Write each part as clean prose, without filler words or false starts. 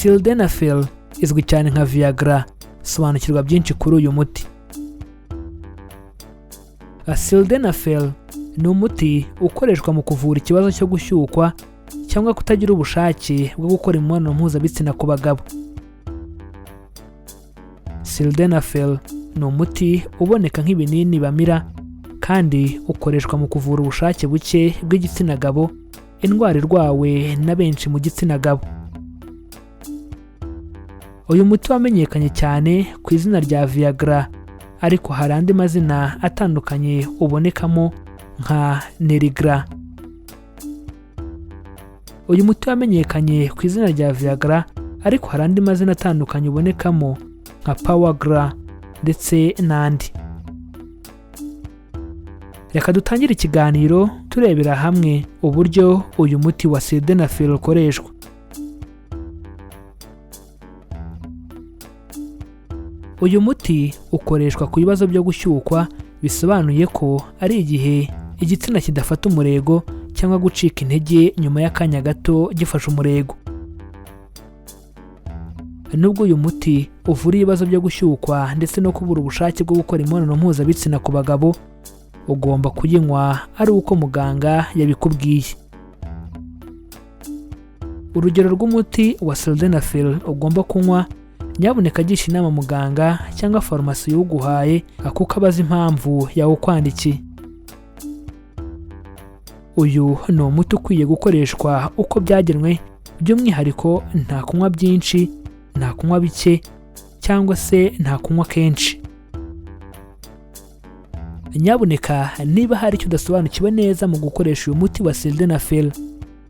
Sildenafil izwi cyane nka Viagra. Sobanukirwa byinshi kuri uyu muti. Sildenafil ni umuti ukoreshwa mu kuvura ikibazo cyo gushyukwa cyangwa kutagira ubushake bwo gukora imibonano mpuzabitsina ku bagabo. Sildenafil ni umuti uboneka nk'ibinini bamira kandi ukoreshwa mu kuvura ubushake buke bw'igitsina gabo, indwara irwawe na benshi mu gitsina gabo. Uyu muti wamenyekanye cyane ku izina rya Viagra, ariko hari andi mazina atandukanye ubonekamo nka Nerigra. Uyu muti wamenyekanye ku izina rya Viagra, ariko hari andi mazina atandukanye ubonekamo nka Powergra ndetse n'andi. Reka dutangire ikiganiro turebera hamwe uburyo uyu muti wa Sildenafil ukoreshwa. Uyu muti ukoreshwa ku bibazo byo gushyukwa, bisobanuye ko ari igihe igitsina kidafata umurego cyangwa gucika intege nyuma y'akanya gato gifashe umurego. Nubwo uyu muti uvura ibibazo byo gushyukwa ndetse no kubura ubushake bwo gukora imibonano mpuzabitsina ku bagabo, ugomba kuyinywa ari uko muganga yabikubwiye. Urugero rw'umuti wa Sildenafil ugomba kunywa, nyabuneka gisha inama muganga cyangwa farumasi y'uguhaye kuko abaza impamvu yawukwandikiye. Uyu ni umuti ukwiye gukoreshwa uko byagenwe, by'umwihariko nta kunywa byinshi, nta kunywa bike, cyangwa se nta kunywa kenshi. Nyabuneka niba hari icyo udasobanukiwe neza mu gukoresha uyu muti wa Sildenafil,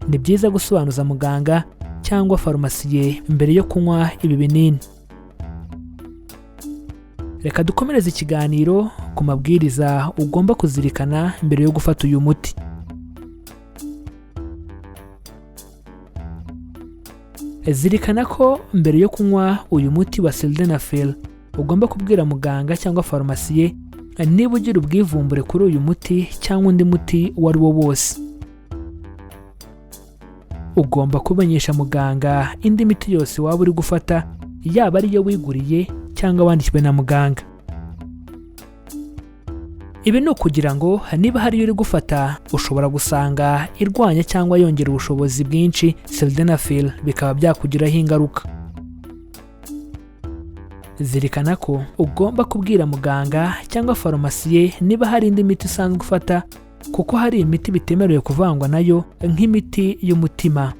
ni byiza gusobanuza muganga cyangwa farumasiye mbere yo kunywa ibi binini. Reka dukomereze ikiganiro ku mabwiriza ugomba kuzirikana mbere yo gufata uyu muti. Zirikana ko mbere yo kunywa uyu muti wa Sildenafil ugomba kubwira muganga cyangwa farumasiye niba ugira ubwivumbure kuri uyu muti cyangwa undi muti uwo ari wo wose. Ugomba kumenyesha muganga indi miti yose waba uri gufata, yaba ariyo wiguriye cyangwa wandikiwe na muganga. Ibi ni ukugira ngo niba hari iyo uri gufata ushobora gusanga irwanya cyangwa yongera ubushobozi bwinshi Sildenafil, bikaba byakugiraho ingaruka. Zirikana ko ugomba kubwira muganga cyangwa farumasiye niba hari indi miti usanzwe ufata, kuko hari imiti bitemerewe kuvangwa nayo nk'imiti y'umutima.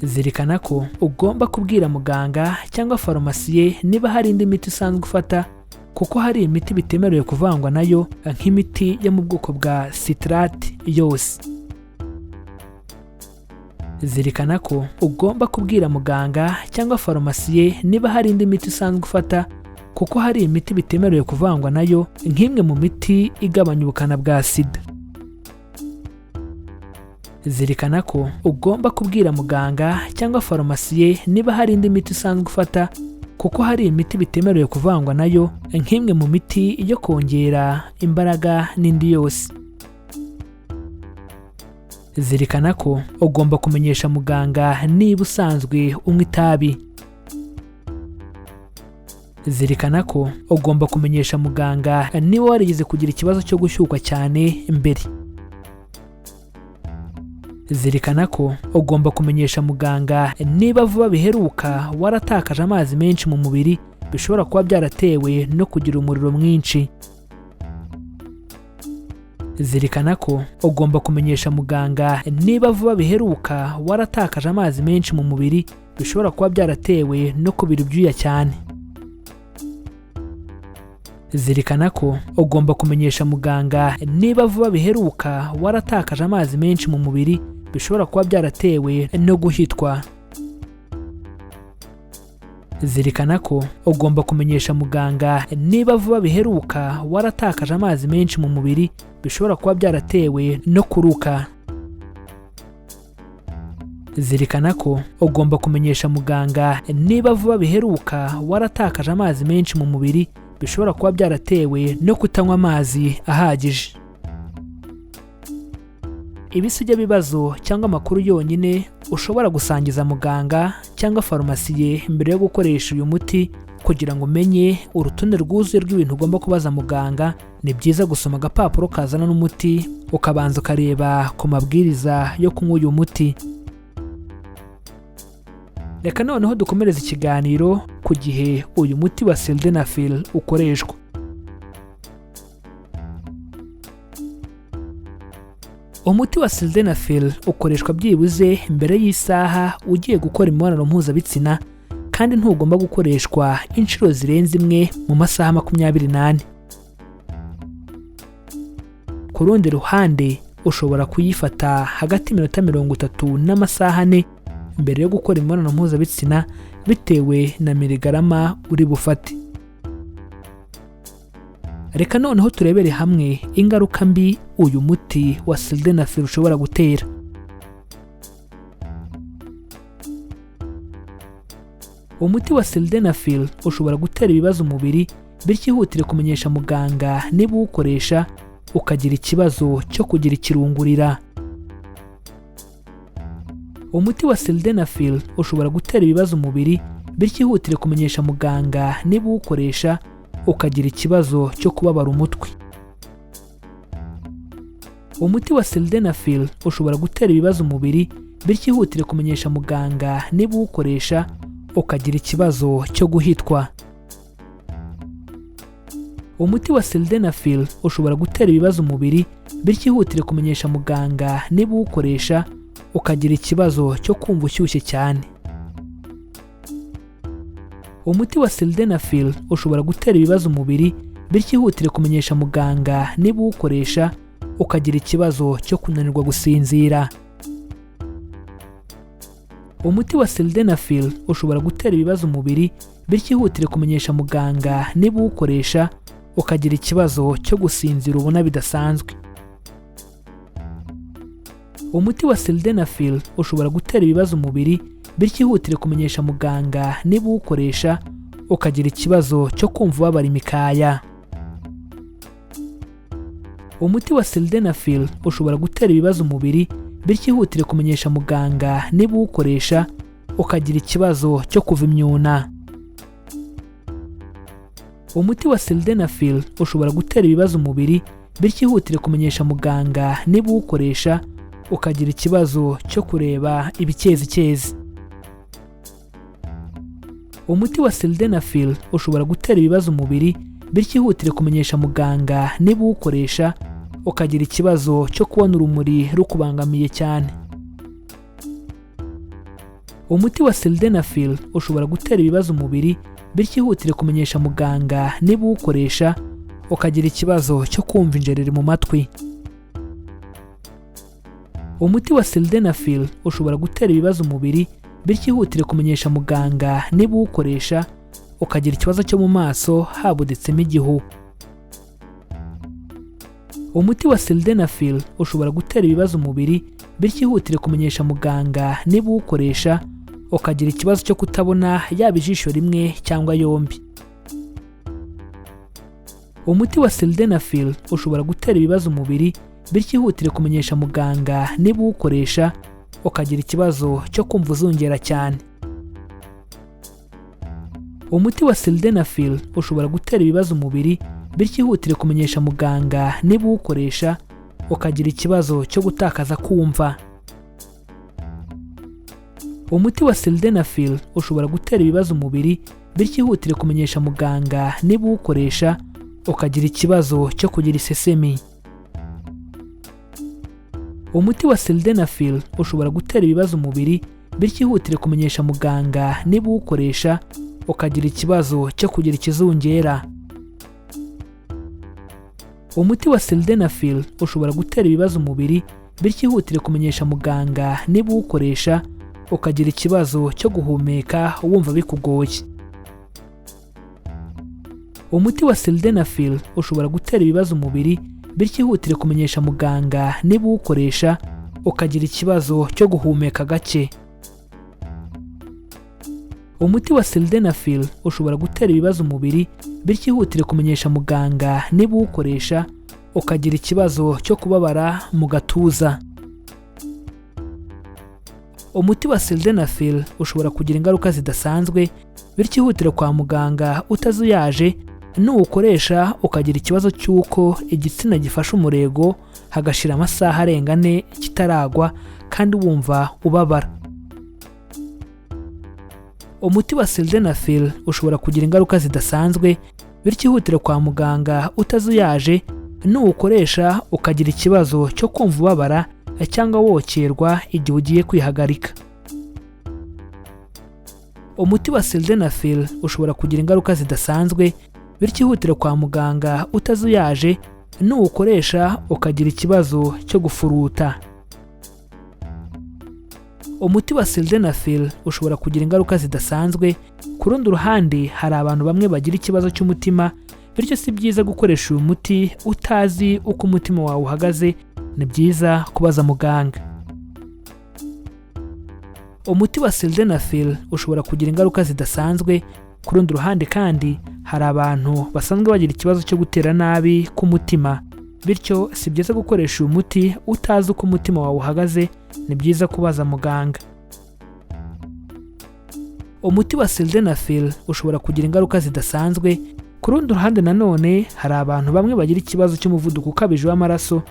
Zirikana ko ugomba kubwira muganga cyangwa farumasiye niba hari indi miti usanzwe ufata, kuko hari imiti bitemerewe kuvangwa nayo nk'imiti yo mu bwoko bwa citrate yose. Zirikana ko ugomba kubwira muganga cyangwa farumasiye niba hari indi miti usanzwe ufata, kuko hari imiti bitemerewe kuvangwa nayo nk'imwe mu miti igabanya ubukana bwa sida. Zirikana ko ugomba kubwira muganga cyangwa farumasiye niba hari indi miti usanzwe ufata, kuko hari imiti bitemerewe kuvangwa nayo nk'imwe mu miti yo kongera imbaraga n'indi yose. Zirikana ko ugomba kumenyesha muganga niba usanzwe unywa itabi. Zirikana ko ugomba kumenyesha muganga niba warigeze kugira ikibazo cyo gushyukwa cyane mbere. Zirikana ko ugomba kumenyesha muganga niba vuba biheruka waratakaje amazi menshi mu mubiri, bishobora kuba byaratewe no kugira umuriro mwinshi. Zirikana ko ugomba kumenyesha muganga niba vuba biheruka waratakaje amazi menshi mu mubiri, bishobora kuba byaratewe no kubira ibyuya cyane. Zirikana ko ugomba kumenyesha muganga niba vuba biheruka waratakaje amazi menshi mu mubiri, bishobora kuba byaratewe no guhitwa. Zirikana ko ugomba kumenyesha muganga niba vuba biheruka waratakaje amazi menshi mu mubiri, bishobora kuba byaratewe no kuruka. Zirikana ko ugomba kumenyesha muganga niba vuba biheruka waratakaje amazi menshi mu mubiri, bishobora kuba byaratewe no kutanywa amazi ahagije. ibi si byo bibazo cyangwa amakuru yonyine ushobora gusangiza muganga cyangwa farumasiye mbere yo gukoresha uyu muti. Kugira ngo umenye urutonde rwuzuye rw'ibintu ugomba kubaza muganga, ni byiza gusoma agapapuro kazana n'umuti ukabanza ukareba ku mabwiriza yo kunywa uyu muti. Reka noneho dukomereze ikiganiro ku gihe uyu muti wa sildenafil ukoreshwa. Umuti wa sildenafil ukoreshwa byibuze mbere y'isaha ugiye gukora imibonano mpuzabitsina, kandi ntugomba gukoreshwa inshuro zirenze imwe mu masaha 24. Ku rundi ruhande ushobora kuyifata hagati y'iminota 30 n'amasaha 4 mbere yo gukora imibonano mpuzabitsina bitewe na miligarama uri bufate. Reka noneho turebere hamwe ingaruka mbi uyu muti wa sildenafil ushobora gutera. Umuti wa sildenafil ushobora gutera ibibazo umubiri, bityo ihutire kumenyesha muganga niba uwukoresha ukagira ikibazo cyo kugira ikirungurira. Umuti wa sildenafil ushobora gutera ibibazo umubiri, bityo ihutire kumenyesha muganga niba uwukoresha ukagira ikibazo cyo kubabara umutwe. Umuti wa sildenafil ushobora gutera ibibazo umubiri, bityo ihutire kumenyesha muganga niba uwukoresha ukagira ikibazo cyo guhitwa. Umuti wa sildenafil ushobora gutera ibibazo umubiri, bityo ihutire kumenyesha muganga niba uwukoresha ukagira ikibazo cyo kumva ushyushye cyane. Umuti wa sildenafil ushobora gutera ibibazo umubiri, bityo ihutire kumenyesha muganga niba uwukoresha ukagira ikibazo cyo kunanirwa gusinzira. Umuti wa sildenafil ushobora gutera ibibazo umubiri, bityo ihutire kumenyesha muganga niba uwukoresha ukagira ikibazo cyo gusinzira ubona bidasanzwe. Umuti wa sildenafil ushobora gutera ibibazo umubiri, bityo ihutire kumenyesha muganga niba uwukoresha ukagira ikibazo cyo kumva ubabara imikaya. Umuti wa sildenafil ushobora gutera ibibazo umubiri, bityo ihutire kumenyesha muganga niba uwukoresha ukagira ikibazo cyo kuva imyuna. Umuti wa sildenafil ushobora gutera ibibazo umubiri, bityo ihutire kumenyesha muganga niba uwukoresha ukagira ikibazo cyo kureba ibikezikezi. Umuti wa sildenafil ushobora gutera ibibazo umubiri, bityo ihutire kumenyesha muganga niba uwukoresha ukagira ikibazo cyo kubona urumuri rukubangamiye cyane. Umuti wa sildenafil ushobora gutera ibibazo umubiri, bityo ihutire kumenyesha muganga niba uwukoresha ukagira ikibazo cyo kumva injereri mu matwi. Umuti wa sildenafil ushobora gutera ibibazo umubiri, bityo ihutire kumenyesha muganga niba uwukoresha ukagira ikibazo cyo mu maso habuditsemo igihu. Umuti wa sildenafil ushobora gutera ibibazo umubiri, bityo ihutire kumenyesha muganga niba uwukoresha ukagira ikibazo cyo kutabona yaba ijisho rimwe cyangwa yombi. Umuti wa sildenafil ushobora gutera ibibazo umubiri, bityo ihutire kumenyesha muganga niba uwukoresha ukagira ikibazo cyo kumva uzungera cyane. Umuti wa sildenafil ushobora gutera ibibazo umubiri, bityo ihutire kumenyesha muganga niba uwukoresha ukagira ikibazo cyo gutakaza kumva. Umuti wa sildenafil ushobora gutera ibibazo umubiri, bityo ihutire kumenyesha muganga niba uwukoresha ukagira ikibazo cyo kugira isesemi. Umuti wa sildenafil ushobora gutera ibibazo umubiri, bityo ihutire kumenyesha muganga niba uwukoresha ukagira ikibazo cyo kugira ikizungera. Umuti wa sildenafil ushobora gutera ibibazo umubiri, bityo ihutire kumenyesha muganga niba uwukoresha ukagira ikibazo cyo guhumeka wumva bikugoye. Umuti wa sildenafil ushobora gutera ibibazo umubiri, bityo ihutire kumenyesha muganga niba uwukoresha ukagira ikibazo cyo guhumeka gake. Umuti wa sildenafil ushobora gutera ibibazo umubiri, bityo ihutire kumenyesha muganga niba uwukoresha ukagira ikibazo cyo kubabara mu gatuza. umuti wa sildenafil ushobora kugira ingaruka zidasanzwe, bityo ihutire kwa muganga utazuyaje. Nuwukoresha ukagira ikibazo cy'uko igitsina gifashe umurego hagashira amasaha arenga 4 kitaragwa kandi wumva ubabara. Umuti wa sildenafil ushobora kugira ingaruka zidasanzwe, bityo ihutire kwa muganga utazuyaje. Nuwukoresha ukagira ikibazo cyo kumva ubabara cyangwa wokerwa igihe ugiye kwihagarika. Umuti wa sildenafil ushobora kugira ingaruka zidasanzwe, bityo ihutire kwa muganga utazuyaje. Nuwukoresha ukagira ikibazo cyo gufuruta. Umuti wa sildenafil ushobora kugira ingaruka zidasanzwe. Ku rundi ruhande hari abantu bamwe bagira ikibazo cy'umutima, bityo si byiza gukoresha uyu muti utazi uko umutima wawe uhagaze. Ni byiza kubaza muganga. Umuti wa sildenafil ushobora kugira ingaruka zidasanzwe. Ku rundi ruhande kandi hari abantu basanzwe bagira ikibazo cyo gutera nabi k'umutima, bityo si byiza gukoresha uyu muti utazi uko umutima wawe uhagaze. Ni byiza kubaza muganga. Umuti wa sildenafil ushobora kugira ingaruka zidasanzwe. Ku rundi ruhande nanone hari abantu bamwe bagira ikibazo cy'umuvuduko ukabije w'amaraso,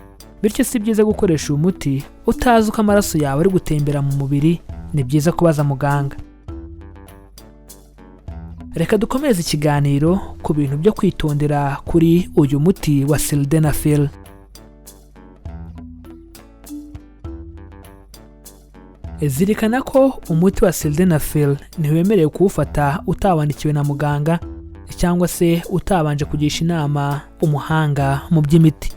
bityo si byiza gukoresha uyu muti utazi uko amaraso yawe ari gutembera mu mubiri. Ni byiza kubaza muganga. Reka dukomeze ikiganiro ku bintu byo kwitondera kuri uyu muti wa sildenafil. Zirikana ko umuti wa sildenafil ntiwemerewe kuwufata utawandikiwe na muganga cyangwa se utabanje kugisha inama umuhanga mu by'imiti.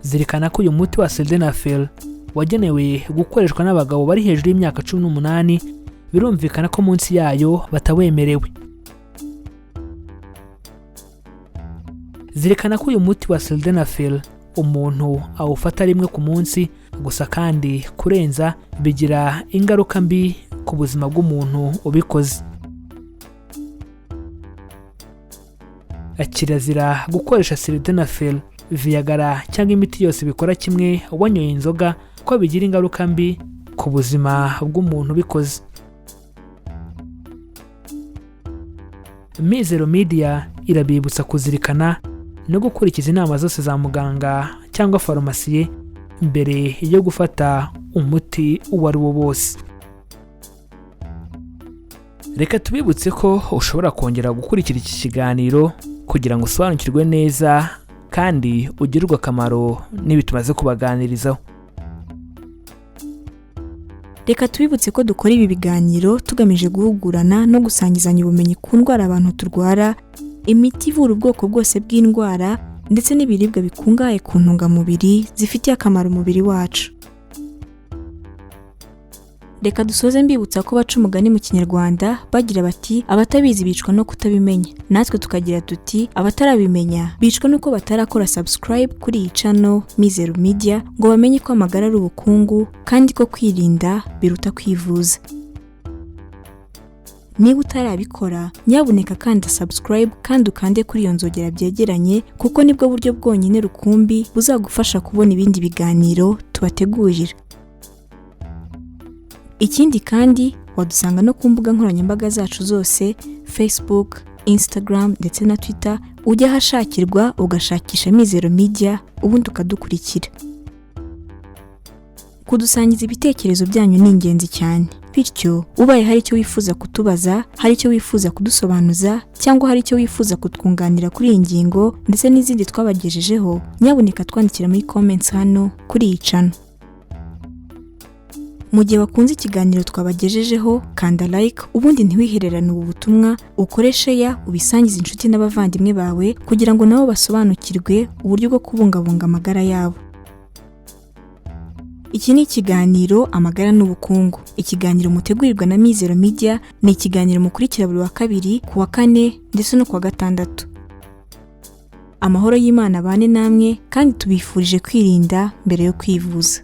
Zirikana ko uyu muti wa sildenafil wagenewe gukoreshwa n'abagabo bari hejuru y'imyaka 18. Birumvikana ko munsi yayo batawemerewe. Zirikana ko uyu muti wa sildenafil umuntu awufata rimwe ku munsi gusa, kandi kurenza bigira ingaruka mbi ku buzima bw'umuntu ubikoze. Kirazira gukoresha sildenafil, viagara cyangwa imiti yose bikora kimwe wanyoye inzoga, ko bigira ingaruka mbi ku buzima bw'umuntu ubikoze. Mizero Media irabibutsa kuzirikana no gukurikiza inama zose za muganga cyangwa farumasiye mbere yo gufata umuti uwo ari wo wose. Reka tubibutse ko ushobora kongera gukurikira iki kiganiro kugira ngo usobanukirwe neza kandi ugirirwe akamaro n'ibitumaze kubaganirizaho. Reka tubibutse ko dukora ibi biganiro tugamije guhugurana no gusangizanya ubumenyi ku ndwara abantu turwara, imiti ivura ubwoko bwose bw'indwara, ndetse n'ibiribwa bikungahaye ku ntungamubiri zifitiye akamaro umubiri wacu. Reka dusoze mbibutsa ko baca umugani mu Kinyarwanda bagira bati abatabizi bicwa no kutabimenya. Natwe tukagira tuti abatarabimenya bicwa nuko batarakora subscribe kuri iyi channel Mizero Media ngo bamenye ko amagara ari ubukungu kandi ko kwirinda biruta kwivuza. Niba utarabikora nyabuneka kandi subscribe kandi ukande kuri iyo nzogera byegeranye, kuko nibwo buryo bwonyine rukumbi buzagufasha kubona ibindi biganiro tubategurira. Ikindi kandi wadusanga no ku mbuga nkoranyambaga zacu zose, Facebook, Instagram ndetse na Twitter. Ujya hashakirwa ugashakisha Mizero Media ubundi ukadukurikira. Kudusangiza ibitekerezo byanyu ni ingenzi cyane. Bityo ubaye hari icyo wifuza kutubaza, hari icyo wifuza kudusobanuza, cyangwa hari icyo wifuza kutwunganira kuri iyi ngingo ndetse n'izindi twabagejejeho, nyabuneka twandikira muri comments hano kuri iyi channel. Mu gihe wakunze ikiganiro twabagejejeho, kanda like ubundi ntiwihererane ubu butumwa, ukore share ubisangize inshuti n'abavandimwe bawe kugira ngo nabo basobanukirwe uburyo bwo kubungabunga amagara yabo. Iki ni ikiganiro Amagara n'Ubukungu. Ikiganiro mutegurirwa na Mizero Media, ni ikiganiro mukurikira buri wa kabiri, ku wa kane ndetse no ku wa gatandatu. Amahoro y'Imana bane namwe kandi tubifurije kwirinda mbere yo kwivuza.